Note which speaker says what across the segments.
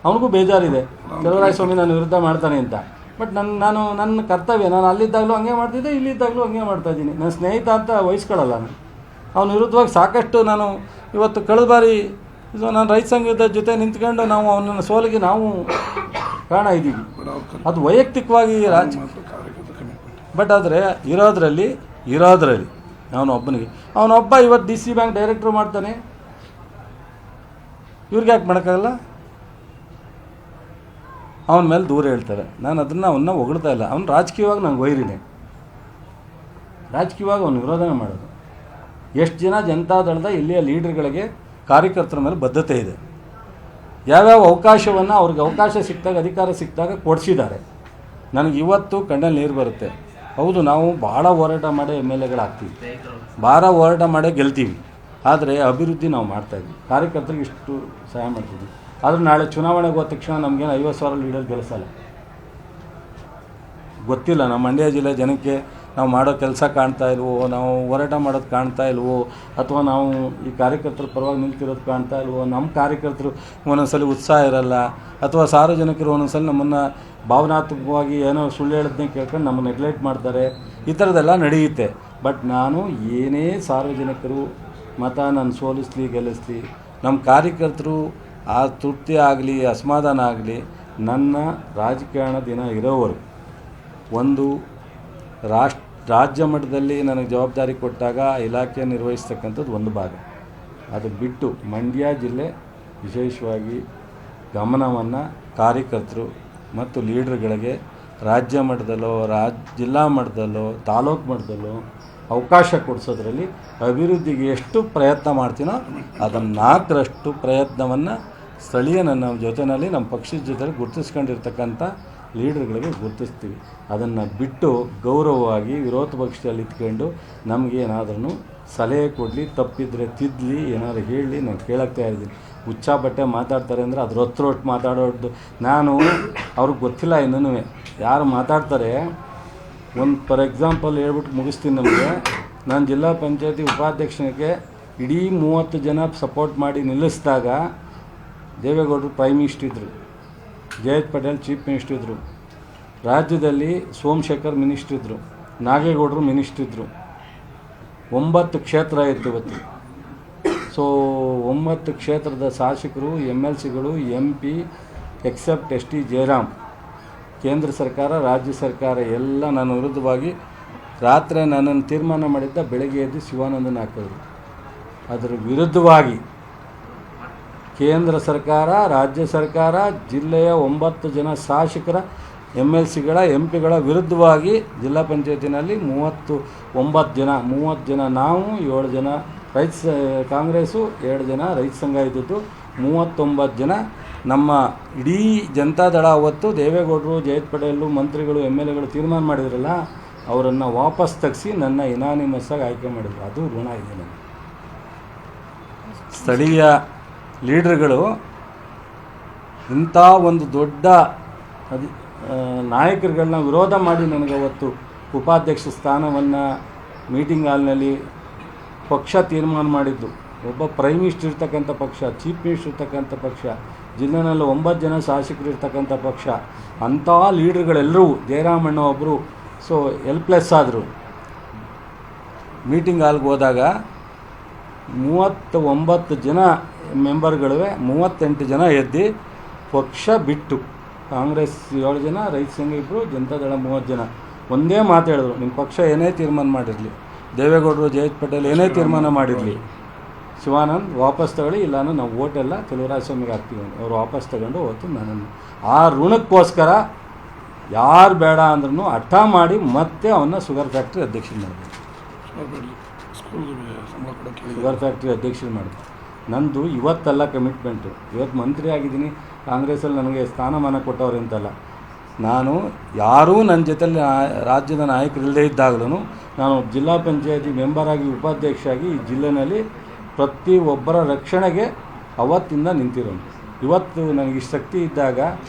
Speaker 1: ಅವನಿಗೂ ಬೇಜಾರಿದೆ ಸ್ವಾಮಿ ನನ್ನ ವಿರುದ್ಧ ಮಾಡ್ತಾನೆ ಅಂತ. ಬಟ್ ನನ್ನ ಕರ್ತವ್ಯ, ನಾನು ಅಲ್ಲಿದ್ದಾಗಲೂ ಹಂಗೆ ಮಾಡ್ತಿದ್ದೆ, ಇಲ್ಲಿದ್ದಾಗಲೂ ಹಂಗೆ ಮಾಡ್ತಾಯಿದ್ದೀನಿ. ನನ್ನ ಸ್ನೇಹಿತ ಅಂತ ವಹಿಸ್ಕೊಳ್ಳಲ್ಲ ನಾನು. ಅವನ ವಿರುದ್ಧವಾಗಿ ಸಾಕಷ್ಟು ನಾನು ಇವತ್ತು ಕಳೆದ ಬಾರಿ ನಾನು ರೈತ ಸಂಘದ ಜೊತೆ ನಿಂತ್ಕೊಂಡು ನಾವು ಅವನನ್ನು ಸೋಲಿಗೆ ನಾವು ಕಾರಣ ಇದ್ದೀವಿ. ಅದು ವೈಯಕ್ತಿಕವಾಗಿ ಬಟ್ ಆದರೆ ಇರೋದ್ರಲ್ಲಿ ಅವನೊಬ್ಬ ಇವತ್ತು ಡಿ ಸಿ ಬ್ಯಾಂಕ್ ಡೈರೆಕ್ಟ್ರು ಮಾಡ್ತಾನೆ, ಇವ್ರಿಗೆ ಯಾಕೆ ಮಾಡೋಕ್ಕಾಗಲ್ಲ? ಅವನ ಮೇಲೆ ದೂರ ಹೇಳ್ತಾರೆ. ನಾನು ಅವನ್ನ ಹೊಗಳ್ತಾ ಇಲ್ಲ. ಅವ್ನು ರಾಜಕೀಯವಾಗಿ ನಂಗೆ ವೈರಿನೇ, ರಾಜಕೀಯವಾಗಿ ಅವನು ವಿರೋಧನೆ ಮಾಡೋದು. ಎಷ್ಟು ಜನ ಜನತಾದಳದ ಇಲ್ಲಿಯ ಲೀಡರ್ಗಳಿಗೆ ಕಾರ್ಯಕರ್ತರ ಮೇಲೆ ಬದ್ಧತೆ ಇದೆ. ಯಾವ್ಯಾವ ಅವಕಾಶವನ್ನು ಅವ್ರಿಗೆ ಅವಕಾಶ ಸಿಕ್ಕಿದಾಗ, ಅಧಿಕಾರ ಸಿಕ್ಕಿದಾಗ ಕೊಡಿಸಿದ್ದಾರೆ. ನನಗೆ ಇವತ್ತು ಕಣ್ಣಲ್ಲಿ ನೀರು ಬರುತ್ತೆ. ಹೌದು, ನಾವು ಭಾಳ ಹೋರಾಟ ಮಾಡಿ MLA ಗಳಾಗ್ತೀವಿ, ಭಾಳ ಹೋರಾಟ ಮಾಡೇ ಗೆಲ್ತೀವಿ. ಆದರೆ ಅಭಿವೃದ್ಧಿ ನಾವು ಮಾಡ್ತಾಯಿದ್ವಿ, ಕಾರ್ಯಕರ್ತರಿಗೆ ಇಷ್ಟು ಸಹಾಯ ಮಾಡ್ತಿದ್ವಿ. ಆದರೆ ನಾಳೆ ಚುನಾವಣೆಗೆ ಹೋದ ತಕ್ಷಣ ನಮಗೇನು 50,000 ಲೀಡರ್ ಗೆಲ್ಲಿಸಲ್ಲ. ಗೊತ್ತಿಲ್ಲ ನಮ್ಮ ಮಂಡ್ಯ ಜಿಲ್ಲೆ ಜನಕ್ಕೆ ನಾವು ಮಾಡೋ ಕೆಲಸ ಕಾಣ್ತಾ ಇಲ್ವೋ, ನಾವು ಹೋರಾಟ ಮಾಡೋದು ಕಾಣ್ತಾ ಇಲ್ವೋ, ಅಥವಾ ನಾವು ಈ ಕಾರ್ಯಕರ್ತರ ಪರವಾಗಿ ನಿಂತಿರೋದು ಕಾಣ್ತಾ ಇಲ್ವೋ. ನಮ್ಮ ಕಾರ್ಯಕರ್ತರು ಒಂದೊಂದ್ಸಲ ಉತ್ಸಾಹ ಇರಲ್ಲ, ಅಥವಾ ಸಾರ್ವಜನಿಕರು ಒಂದೊಂದ್ಸಲ ನಮ್ಮನ್ನು ಭಾವನಾತ್ಮಕವಾಗಿ ಏನೋ ಸುಳ್ಳು ಹೇಳೋದನ್ನೇ ಕೇಳ್ಕೊಂಡು ನಮ್ಮನ್ನು ನೆಗ್ಲೆಕ್ಟ್ ಮಾಡ್ತಾರೆ. ಈ ಥರದ್ದೆಲ್ಲ ನಡೆಯುತ್ತೆ. ಬಟ್ ನಾನು ಏನೇ ಸಾರ್ವಜನಿಕರು ಮತ ನಾನು ಸೋಲಿಸ್ಲಿ ಗೆಲ್ಲಿಸ್ಲಿ, ನಮ್ಮ ಕಾರ್ಯಕರ್ತರು ಆ ತೃಪ್ತಿ ಆಗಲಿ ಅಸಮಾಧಾನ ಆಗಲಿ, ನನ್ನ ರಾಜಕಾರಣ ದಿನ ಇರೋವರೆಗೂ ಒಂದು ರಾಜ್ಯ ಮಟ್ಟದಲ್ಲಿ ನನಗೆ ಜವಾಬ್ದಾರಿ ಕೊಟ್ಟಾಗ ಇಲಾಖೆ ನಿರ್ವಹಿಸ್ತಕ್ಕಂಥದ್ದು ಒಂದು ಭಾಗ. ಅದು ಬಿಟ್ಟು ಮಂಡ್ಯ ಜಿಲ್ಲೆ ವಿಶೇಷವಾಗಿ ಗಮನವನ್ನು ಕಾರ್ಯಕರ್ತರು ಮತ್ತು ಲೀಡರ್ಗಳಿಗೆ ರಾಜ್ಯ ಮಟ್ಟದಲ್ಲೋ ಜಿಲ್ಲಾ ಮಟ್ಟದಲ್ಲೋ ತಾಲೂಕು ಮಟ್ಟದಲ್ಲೋ ಅವಕಾಶ ಕೊಡಿಸೋದ್ರಲ್ಲಿ ಅಭಿವೃದ್ಧಿಗೆ ಎಷ್ಟು ಪ್ರಯತ್ನ ಮಾಡ್ತೀನೋ ಅದನ್ನು 4ರಷ್ಟು ಪ್ರಯತ್ನವನ್ನು ಸ್ಥಳೀಯ ನನ್ನ ಜೊತೆಯಲ್ಲಿ ನಮ್ಮ ಪಕ್ಷದ ಜೊತೆಲಿ ಗುರುತಿಸ್ಕೊಂಡಿರ್ತಕ್ಕಂಥ ಲೀಡರ್ಗಳಿಗೆ ಗುರುತಿಸ್ತೀವಿ. ಅದನ್ನು ಬಿಟ್ಟು ಗೌರವವಾಗಿ ವಿರೋಧ ಪಕ್ಷದಲ್ಲಿ ಇಟ್ಕೊಂಡು ನಮಗೇನಾದ್ರೂ ಸಲಹೆ ಕೊಡಲಿ, ತಪ್ಪಿದ್ರೆ ತಿದ್ದಲಿ, ಏನಾದ್ರು ಹೇಳಲಿ, ನಾನು ಕೇಳೋಕ್ಕೆ ಇದ್ದೀನಿ. ಬಟ್ಟೆ ಮಾತಾಡ್ತಾರೆ ಅಂದರೆ ಅದ್ರ ಹೊತ್ತು ಮಾತಾಡೋದು. ನಾನು ಅವ್ರಿಗೆ ಗೊತ್ತಿಲ್ಲ ಇನ್ನೂ ಯಾರು ಮಾತಾಡ್ತಾರೆ. ಒಂದು ಫಾರ್ ಎಕ್ಸಾಂಪಲ್ ಹೇಳ್ಬಿಟ್ಟು ಮುಗಿಸ್ತೀನಿ. ನಮಗೆ ನಾನು ಜಿಲ್ಲಾ ಪಂಚಾಯತಿ ಉಪಾಧ್ಯಕ್ಷನಿಗೆ ಇಡೀ 30 ಜನ ಸಪೋರ್ಟ್ ಮಾಡಿ ನಿಲ್ಲಿಸಿದಾಗ ದೇವೇಗೌಡರು ಪ್ರೈಮ್ ಮಿನಿಸ್ಟರ್ ಇದ್ದರು, ಜಯಂತ್ ಪಟೇಲ್ ಚೀಫ್ ಮಿನಿಸ್ಟರ್ ಇದ್ದರು, ರಾಜ್ಯದಲ್ಲಿ ಸೋಮಶೇಖರ್ ಮಿನಿಸ್ಟರ್ ಇದ್ದರು, ನಾಗೇಗೌಡರು ಮಿನಿಸ್ಟರ್ ಇದ್ದರು. 9 ಕ್ಷೇತ್ರ ಇತ್ತು ಇವತ್ತು. ಸೊ 9 ಕ್ಷೇತ್ರದ ಶಾಸಕರು, MLCಗಳು, MP ಎಕ್ಸೆಪ್ಟ್ ST ಜಯರಾಮ್, ಕೇಂದ್ರ ಸರ್ಕಾರ ರಾಜ್ಯ ಸರ್ಕಾರ ಎಲ್ಲ ನನ್ನ ವಿರುದ್ಧವಾಗಿ ರಾತ್ರಿ ನನ್ನನ್ನು ತೀರ್ಮಾನ ಮಾಡಿದ್ದ ಬೆಳಗ್ಗೆ ಎದ್ದು ಶಿವಾನಂದನ ಹಾಕಿದ್ರು. ಅದರ ವಿರುದ್ಧವಾಗಿ ಕೇಂದ್ರ ಸರ್ಕಾರ, ರಾಜ್ಯ ಸರ್ಕಾರ, ಜಿಲ್ಲೆಯ 9 ಜನ ಶಾಸಕರ, MLCಗಳ, MPಗಳ ವಿರುದ್ಧವಾಗಿ ಜಿಲ್ಲಾ ಪಂಚಾಯತಿನಲ್ಲಿ 30 ಜನ ನಾವು, 7 ಜನ ಕಾಂಗ್ರೆಸ್ಸು, 2 ಜನ ರೈತ ಸಂಘ ಇದ್ದದ್ದು, 39 ಜನ ನಮ್ಮ ಇಡೀ ಜನತಾದಳ. ಅವತ್ತು ದೇವೇಗೌಡರು, ಜಯಂತ್ ಪಟೇಲು, ಮಂತ್ರಿಗಳು, MLAಗಳು ತೀರ್ಮಾನ ಮಾಡಿದ್ರಲ್ಲ, ಅವರನ್ನು ವಾಪಸ್ ತೆಗೆಸಿ ನನ್ನ ಇನಾನಿಮಸ್ ಆಗಿ ಆಯ್ಕೆ ಮಾಡಿದ್ರು. ಅದು ಋಣ ಇದೆ ನನಗೆ. ಸ್ಥಳೀಯ ಲೀಡರ್ಗಳು ಇಂಥ ಒಂದು ದೊಡ್ಡ ನಾಯಕರುಗಳನ್ನ ವಿರೋಧ ಮಾಡಿ ನನಗೆ ಅವತ್ತು ಉಪಾಧ್ಯಕ್ಷ ಸ್ಥಾನವನ್ನು ಮೀಟಿಂಗ್ ಹಾಲ್ನಲ್ಲಿ ಪಕ್ಷ ತೀರ್ಮಾನ ಮಾಡಿದ್ದು. ಒಬ್ಬ ಪ್ರೈಮ್ ಮಿನಿಸ್ಟರ್ ಇರ್ತಕ್ಕಂಥ ಪಕ್ಷ, ಚೀಫ್ ಮಿನಿಸ್ಟರ್ ಇರ್ತಕ್ಕಂಥ ಪಕ್ಷ, ಜಿಲ್ಲೆನಲ್ಲಿ 9 ಜನ ಶಾಸಕರು ಇರ್ತಕ್ಕಂಥ ಪಕ್ಷ, ಅಂಥ ಲೀಡರ್ಗಳೆಲ್ಲರೂ, ಜಯರಾಮಣ್ಣ ಒಬ್ಬರು ಸೊ ಹೆಲ್ಪ್ಲೆಸ್ ಆದರು. ಮೀಟಿಂಗ್ ಹಾಲ್ಗೆ ಹೋದಾಗ 39 ಜನ ಮೆಂಬರ್ಗಳಿವೆ, 38 ಜನ ಎದ್ದು ಪಕ್ಷ ಬಿಟ್ಟು, ಕಾಂಗ್ರೆಸ್ 7 ಜನ, ರೈತ ಸಂಘ 2, ಜನತಾದಳ 30 ಜನ ಒಂದೇ ಮಾತು ಹೇಳಿದ್ರು, ನಿಮ್ಮ ಪಕ್ಷ ಏನೇ ತೀರ್ಮಾನ ಮಾಡಿರಲಿ, ದೇವೇಗೌಡರು, ಜಯಂತ್ ಪಟೇಲ್ ಏನೇ ತೀರ್ಮಾನ ಮಾಡಿರಲಿ, ಶಿವಾನಂದ್ ವಾಪಸ್ ತಗೊಳ್ಳಿ, ಇಲ್ಲಾನು ನಾವು ಓಟೆಲ್ಲ ಸ್ವಾಮಿಗೆ ಹಾಕ್ತೀವಿ. ಅವ್ರು ವಾಪಸ್ ತಗೊಂಡು ಹೋಯ್ತು. ನನ್ನನ್ನು ಆ ಋಣಕ್ಕೋಸ್ಕರ ಯಾರು ಬೇಡ ಅಂದ್ರೂ ಹಠ ಮಾಡಿ ಮತ್ತೆ ಅವನ್ನ ಶುಗರ್ ಫ್ಯಾಕ್ಟ್ರಿ ಅಧ್ಯಕ್ಷರು ಮಾಡಿದೆ. ಶುಗರ್ ಫ್ಯಾಕ್ಟ್ರಿ ಅಧ್ಯಕ್ಷರು ಮಾಡಿದೆ. ನಂದು ಇವತ್ತೆಲ್ಲ ಕಮಿಟ್ಮೆಂಟು. ಇವತ್ತು ಮಂತ್ರಿ ಆಗಿದ್ದೀನಿ, ಕಾಂಗ್ರೆಸ್ಸಲ್ಲಿ ನನಗೆ ಸ್ಥಾನಮಾನ ಕೊಟ್ಟವ್ರು ಅಂತಲ್ಲ. ನಾನು ಯಾರೂ ನನ್ನ ಜೊತೆಲಿ ರಾಜ್ಯದ ನಾಯಕರು ಇಲ್ಲದೇ ಇದ್ದಾಗಲೂ ನಾನು ಜಿಲ್ಲಾ ಪಂಚಾಯತಿ ಮೆಂಬರಾಗಿ, ಉಪಾಧ್ಯಕ್ಷರಾಗಿ ಈ ಜಿಲ್ಲೆಯಲ್ಲಿ ಪ್ರತಿಯೊಬ್ಬರ ರಕ್ಷಣೆಗೆ ಅವತ್ತಿಂದ ನಿಂತಿರೋನು. ಇವತ್ತು ನನಗೆ ಇಷ್ಟು ಶಕ್ತಿ ಇದ್ದಾಗ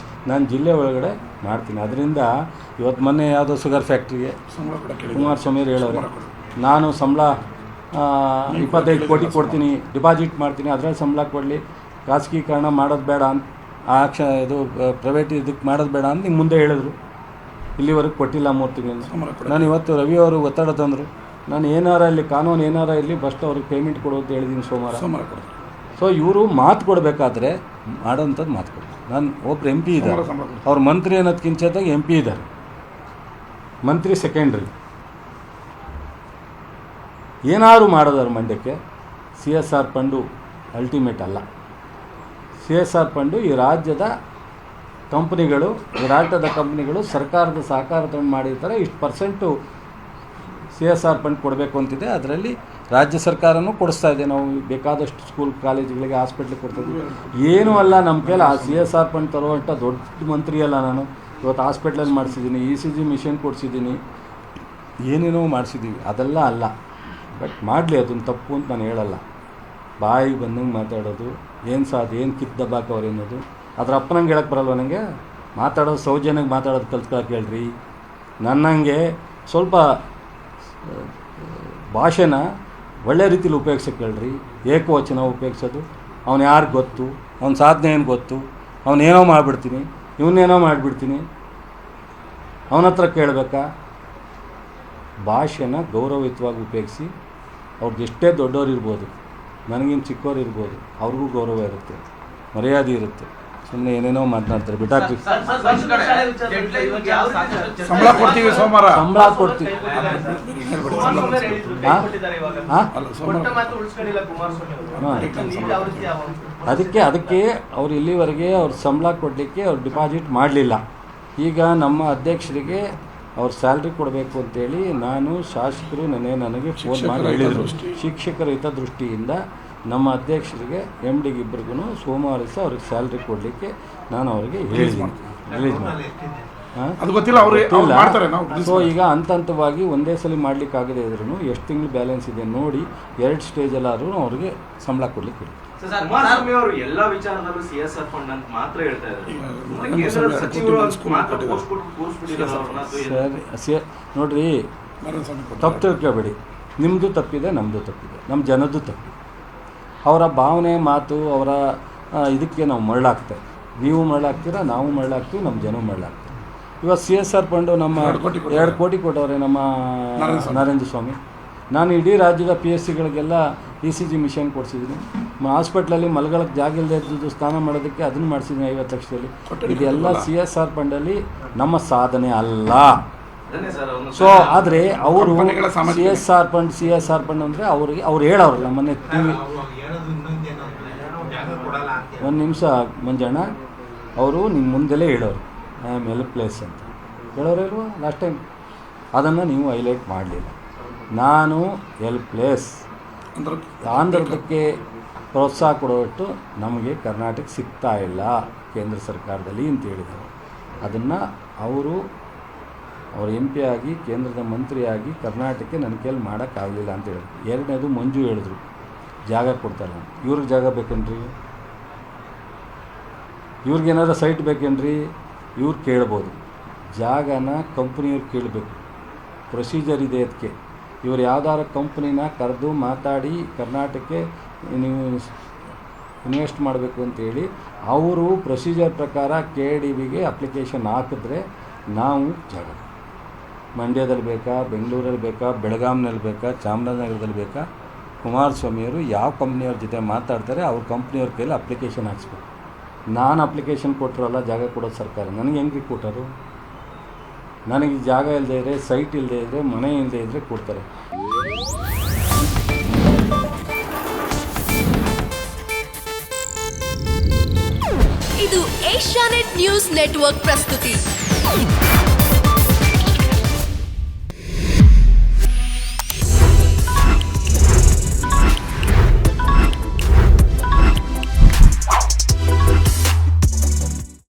Speaker 1: ನಾನು ಜಿಲ್ಲೆ ಒಳಗಡೆ ಮಾಡ್ತೀನಿ. ಅದರಿಂದ ಇವತ್ತು ಮೊನ್ನೆ ಯಾವುದೋ ಶುಗರ್ ಫ್ಯಾಕ್ಟ್ರಿಗೆ ಕುಮಾರಸ್ವಾಮಿಯವರು ಹೇಳೋರು, ನಾನು ಸಂಬಳ 25 ಕೋಟಿ ಕೊಡ್ತೀನಿ, ಡಿಪಾಸಿಟ್ ಮಾಡ್ತೀನಿ, ಅದರಲ್ಲಿ ಸಂಬಳ ಕೊಡಲಿ, ಖಾಸಗೀಕರಣ ಮಾಡೋದು ಬೇಡ ಅಂತ ಇದು ಪ್ರೈವೇಟ್ ಇದಕ್ಕೆ ಮಾಡೋದು ಬೇಡ ಅಂತ ನಿಮ್ಗೆ ಮುಂದೆ ಹೇಳಿದ್ರು. ಇಲ್ಲಿವರೆಗೆ ಕೊಟ್ಟಿಲ್ಲ 3 ತಿಂಗಳಿಂದ. ನಾನು ಇವತ್ತು ರವಿ ಅವರು ಒತ್ತಡ ತಂದರು, ನಾನು ಏನಾರ ಇಲ್ಲಿ ಕಾನೂನು ಏನಾರ ಇಲ್ಲಿ ಫಸ್ಟ್ ಅವ್ರಿಗೆ ಪೇಮೆಂಟ್ ಕೊಡು ಅಂತ ಹೇಳಿದ್ದೀನಿ ಸೋಮವಾರ. ಸೊ ಇವರು ಮಾತು ಕೊಡಬೇಕಾದ್ರೆ ಮಾಡೋಂಥದ್ದು ಮಾತು ಕೊಡ್ತಾರೆ. ನಾನು ಒಬ್ಬರು MP ಇದ್ದಾರೆ, ಅವ್ರ ಮಂತ್ರಿ ಅನ್ನೋದಕ್ಕಿಂತಾಗಿ MP ಇದ್ದಾರೆ, ಮಂತ್ರಿ ಸೆಕೆಂಡ್ರಿ. ಏನಾದ್ರು ಮಾಡೋದಾರ ಮಂಡ್ಯಕ್ಕೆ CSR ಫಂಡು ಅಲ್ಟಿಮೇಟ್ ಅಲ್ಲ. CSR ಫಂಡು ಈ ರಾಜ್ಯದ ಕಂಪ್ನಿಗಳು, ಈ ರಾಜ್ಯದ ಕಂಪ್ನಿಗಳು ಸರ್ಕಾರದ ಸಹಕಾರ ತಗೊಂಡು ಮಾಡಿರ್ತಾರೆ. ಇಷ್ಟು ಪರ್ಸೆಂಟು CSR ಫಂಡ್ ಕೊಡಬೇಕು ಅಂತಿದೆ. ಅದರಲ್ಲಿ ರಾಜ್ಯ ಸರ್ಕಾರನೂ ಕೊಡಿಸ್ತಾ ಇದೆ. ನಾವು ಬೇಕಾದಷ್ಟು ಸ್ಕೂಲ್ ಕಾಲೇಜುಗಳಿಗೆ ಹಾಸ್ಪಿಟ್ಲಿಗೆ ಕೊಡ್ತಾಯಿದ್ವಿ. ಏನೂ ಅಲ್ಲ ನಮ್ಮ ಕೈಲಿ ಆ CSR ಫಂಡ್ ತರುವಂಥ ದೊಡ್ಡ ಮಂತ್ರಿ ಅಲ್ಲ ನಾನು. ಇವತ್ತು ಹಾಸ್ಪಿಟ್ಲಲ್ಲಿ ಮಾಡಿಸಿದ್ದೀನಿ, ECG ಮಿಷನ್ ಕೊಡಿಸಿದ್ದೀನಿ, ಏನೇನೋ ಮಾಡಿಸಿದ್ದೀವಿ. ಅದೆಲ್ಲ ಅಲ್ಲ. ಬಟ್ ಮಾಡಲಿ, ಅದನ್ನು ತಪ್ಪು ಅಂತ ನಾನು ಹೇಳಲ್ಲ. ಬಾಯಿಗೆ ಬಂದಂಗೆ ಮಾತಾಡೋದು, ಏನು ಕಿತ್ತು ದಬ್ಬಾಕವ್ರು ಅನ್ನೋದು ಅದ್ರ ಅಪ್ಪನಂಗೆ ಹೇಳಕ್ಕೆ ಬರಲ್ವ ನನಗೆ? ಮಾತಾಡೋದು ಸೌಜನ್ಯಕ್ಕೆ ಮಾತಾಡೋದು ಕಲ್ತ್ಕೊಳಕ್ಕೆ ಹೇಳ್ರಿ. ನನ್ನಂಗೆ ಸ್ವಲ್ಪ ಭಾಷೆನ ಒಳ್ಳೆ ರೀತಿಲಿ ಉಪಯೋಗಿಸೋಕ್ಕೆ ಹೇಳ್ರಿ. ಏಕವಚನ ಉಪಯೋಗಿಸೋದು, ಅವನು ಯಾರು ಗೊತ್ತು, ಅವನ ಸಾಧನೆ ಏನು ಗೊತ್ತು, ಅವನೇನೋ ಮಾಡಿಬಿಡ್ತೀನಿ, ಇವನ್ನೇನೋ ಮಾಡಿಬಿಡ್ತೀನಿ, ಅವನ ಹತ್ರ ಕೇಳಬೇಕಾ? ಭಾಷೆನ ಗೌರವಯುತವಾಗಿ ಉಪಯೋಗಿಸಿ. ಅವ್ರಿಗೆ ಎಷ್ಟೇ ದೊಡ್ಡವ್ರು ಇರ್ಬೋದು, ನನಗಿನ್ನು ಚಿಕ್ಕವ್ರು ಇರ್ಬೋದು, ಅವ್ರಿಗೂ ಗೌರವ ಇರುತ್ತೆ, ಮರ್ಯಾದೆ ಇರುತ್ತೆ. ಸುಮ್ಮನೆ ಏನೇನೋ ಮಾತನಾಡ್ತಾರೆ, ಬಿಟ್ಟಾಕ್ರಿ.
Speaker 2: ಸಂಬಳ ಕೊಡ್ತೀವಿ, ಸೋಮವಾರ
Speaker 1: ಸಂಬಳ ಕೊಡ್ತೀವಿ. ಅದಕ್ಕೆ ಅವ್ರು ಇಲ್ಲಿವರೆಗೆ ಅವ್ರ ಸಂಬಳ ಕೊಡಲಿಕ್ಕೆ ಅವ್ರು ಡಿಪಾಸಿಟ್ ಮಾಡಲಿಲ್ಲ. ಈಗ ನಮ್ಮ ಅಧ್ಯಕ್ಷರಿಗೆ ಅವ್ರ ಸ್ಯಾಲ್ರಿ ಕೊಡಬೇಕು ಅಂತೇಳಿ ನಾನು ಶಾಸಕರು ನನಗೆ ಫೋನ್ ಮಾಡಿ ಹೇಳಿದರು. ಶಿಕ್ಷಕರ ಹಿತದೃಷ್ಟಿಯಿಂದ ನಮ್ಮ ಅಧ್ಯಕ್ಷರಿಗೆ MD ಇಬ್ಬರಿಗೂ ಸೋಮವಾರ ದಿವಸ ಅವ್ರಿಗೆ ಸ್ಯಾಲ್ರಿ ಕೊಡಲಿಕ್ಕೆ ನಾನು ಅವರಿಗೆ ಹೇಳಿದ್ದೀನಿ, ರಿಲೀಸ್ ಮಾಡಿ. ಸೊ ಈಗ ಹಂತವಾಗಿ ಒಂದೇ ಸಲ ಮಾಡಲಿಕ್ಕಾಗದೇ ಇದ್ರೂ ಎಷ್ಟು ತಿಂಗಳು ಬ್ಯಾಲೆನ್ಸ್ ಇದೆ ನೋಡಿ 2 ಸ್ಟೇಜಲ್ಲಾದ್ರೂ ಅವ್ರಿಗೆ ಸಂಬಳ ಕೊಡಲಿಕ್ಕೆ
Speaker 3: ಎಲ್ಲ ವಿಚಾರದಲ್ಲೂ CSR ಫಂಡ್ ಅಂತ ಮಾತ್ರ ಹೇಳ್ತಾ
Speaker 1: ಸರಿ ನೋಡ್ರಿ, ತಪ್ಪು ತಿಳ್ಕೊಬೇಡಿ. ನಿಮ್ಮದು ತಪ್ಪಿದೆ, ನಮ್ಮದು ತಪ್ಪಿದೆ, ನಮ್ಮ ಜನದ್ದು ತಪ್ಪಿದೆ. ಅವರ ಭಾವನೆ ಮಾತು ಅವರ ಇದಕ್ಕೆ ನಾವು ಮರಳಾಗ್ತೇವೆ. ನೀವು ಮರಳಾಗ್ತೀರಾ, ನಾವು ಮರಳಾಗ್ತೀವಿ, ನಮ್ಮ ಜನ ಮರಳಾಗ್ತೀವಿ. ಇವಾಗ CSR ಫಂಡು ನಮ್ಮ 2 ಕೋಟಿ ಕೊಟ್ಟವ್ರೆ ನಮ್ಮ ನರೇಂದ್ರ ಸ್ವಾಮಿ. ನಾನು ಇಡೀ ರಾಜ್ಯದ PSCಗಳಿಗೆಲ್ಲ ECG ಮಿಷನ್ ಕೊಡಿಸಿದ್ದೀನಿ. ಹಾಸ್ಪಿಟ್ಲಲ್ಲಿ ಮಲ್ಗಳಕ್ಕೆ ಜಾಗ ಇಲ್ಲದೆ ಇದ್ದು ಸ್ನಾನ ಮಾಡೋದಕ್ಕೆ ಅದನ್ನು ಮಾಡಿಸಿದ್ದೀನಿ 50 ಲಕ್ಷದಲ್ಲಿ. ಇದೆಲ್ಲ CSR ಫಂಡಲ್ಲಿ ನಮ್ಮ ಸಾಧನೆ ಅಲ್ಲ. ಸೊ ಆದರೆ ಅವರು CSR ಫಂಡ್ ಅಂದರೆ ಅವ್ರು ಹೇಳೋರು ನಮ್ಮನ್ನೇ ಒಂದು ನಿಮಿಷ ಮಂಜಣ್ಣ, ಅವರು ನಿಮ್ಮ ಮುಂದೆಲೇ ಹೇಳೋರು ಐ ಆಮ್ ಹೆಲ್ಪ್ಲೆಸ್ ಅಂತ ಹೇಳೋರೇಲ್ವಾ ಲಾಸ್ಟ್ ಟೈಮ್? ಅದನ್ನು ನೀವು ಹೈಲೈಟ್ ಮಾಡಲಿಲ್ಲ. ನಾನು ಹೆಲ್ಪ್ಲೆಸ್, ಆಂಧ್ರದಕ್ಕೆ ಪ್ರೋತ್ಸಾಹ ಕೊಡೋಟ್ಟು ನಮಗೆ ಕರ್ನಾಟಕ ಸಿಗ್ತಾ ಇಲ್ಲ ಕೇಂದ್ರ ಸರ್ಕಾರದಲ್ಲಿ ಅಂತ ಹೇಳಿದರು. ಅದನ್ನು ಅವ್ರ MP ಆಗಿ ಕೇಂದ್ರದ ಮಂತ್ರಿಯಾಗಿ ಕರ್ನಾಟಕಕ್ಕೆ ನನ್ನ ಕೈಲಿ ಮಾಡೋಕ್ಕಾಗಲಿಲ್ಲ ಅಂತ ಹೇಳಿದ್ರು. 2ನೇದು ಮಂಜು ಹೇಳಿದ್ರು ಜಾಗ ಕೊಡ್ತಾರೆ. ಇವ್ರಿಗೆ ಜಾಗ ಬೇಕೇನ್ರಿ? ಇವ್ರಿಗೇನಾದ್ರು ಸೈಟ್ ಬೇಕೇನ್ರಿ? ಇವ್ರು ಕೇಳ್ಬೋದು. ಜಾಗನ ಕಂಪ್ನಿಯವ್ರು ಕೇಳಬೇಕು, ಪ್ರೊಸೀಜರ್ ಇದೆ ಅದಕ್ಕೆ. ಇವರು ಯಾವ್ದಾರ ಕಂಪ್ನಿನ ಕರೆದು ಮಾತಾಡಿ ಕರ್ನಾಟಕಕ್ಕೆ ನೀವು ಇನ್ವೆಸ್ಟ್ ಮಾಡಬೇಕು ಅಂತೇಳಿ ಅವರು ಪ್ರೊಸೀಜರ್ ಪ್ರಕಾರ KDBಗೆ ಅಪ್ಲಿಕೇಶನ್ ಹಾಕಿದ್ರೆ ನಾವು ಜಾಗ ಮಂಡ್ಯದಲ್ಲಿ ಬೇಕಾ, ಬೆಂಗಳೂರಲ್ಲಿ ಬೇಕಾ, ಬೆಳಗಾಂನಲ್ಲಿ ಬೇಕಾ, ಚಾಮರಾಜನಗರದಲ್ಲಿ ಬೇಕಾ, ಕುಮಾರಸ್ವಾಮಿಯವರು ಯಾವ ಕಂಪ್ನಿಯವ್ರ ಜೊತೆ ಮಾತಾಡ್ತಾರೆ ಅವ್ರ ಕಂಪ್ನಿಯವ್ರ ಕೈಲಿ ಅಪ್ಲಿಕೇಶನ್ ಹಾಕ್ಸ್ಬೇಕು. ನಾನು ಅಪ್ಲಿಕೇಶನ್ ಕೊಟ್ಟರಲ್ಲ ಜಾಗ ಕೊಡೋದು ಸರ್ಕಾರ. ನನಗೆ ಹೆಂಗೆ ಕೊಟ್ಟರು? ನನಗೆ ಜಾಗ ಇಲ್ಲದೆ ಇದ್ದರೆ, ಸೈಟ್ ಇಲ್ಲದೆ ಇದ್ದರೆ, ಮನೆ ಇಲ್ಲದೆ ಇದ್ದರೆ ಕೊಡ್ತಾರೆ.
Speaker 4: ಇದು ಏಷ್ಯಾನೆಟ್ ನ್ಯೂಸ್ ನೆಟ್ವರ್ಕ್ ಪ್ರಸ್ತುತಿ.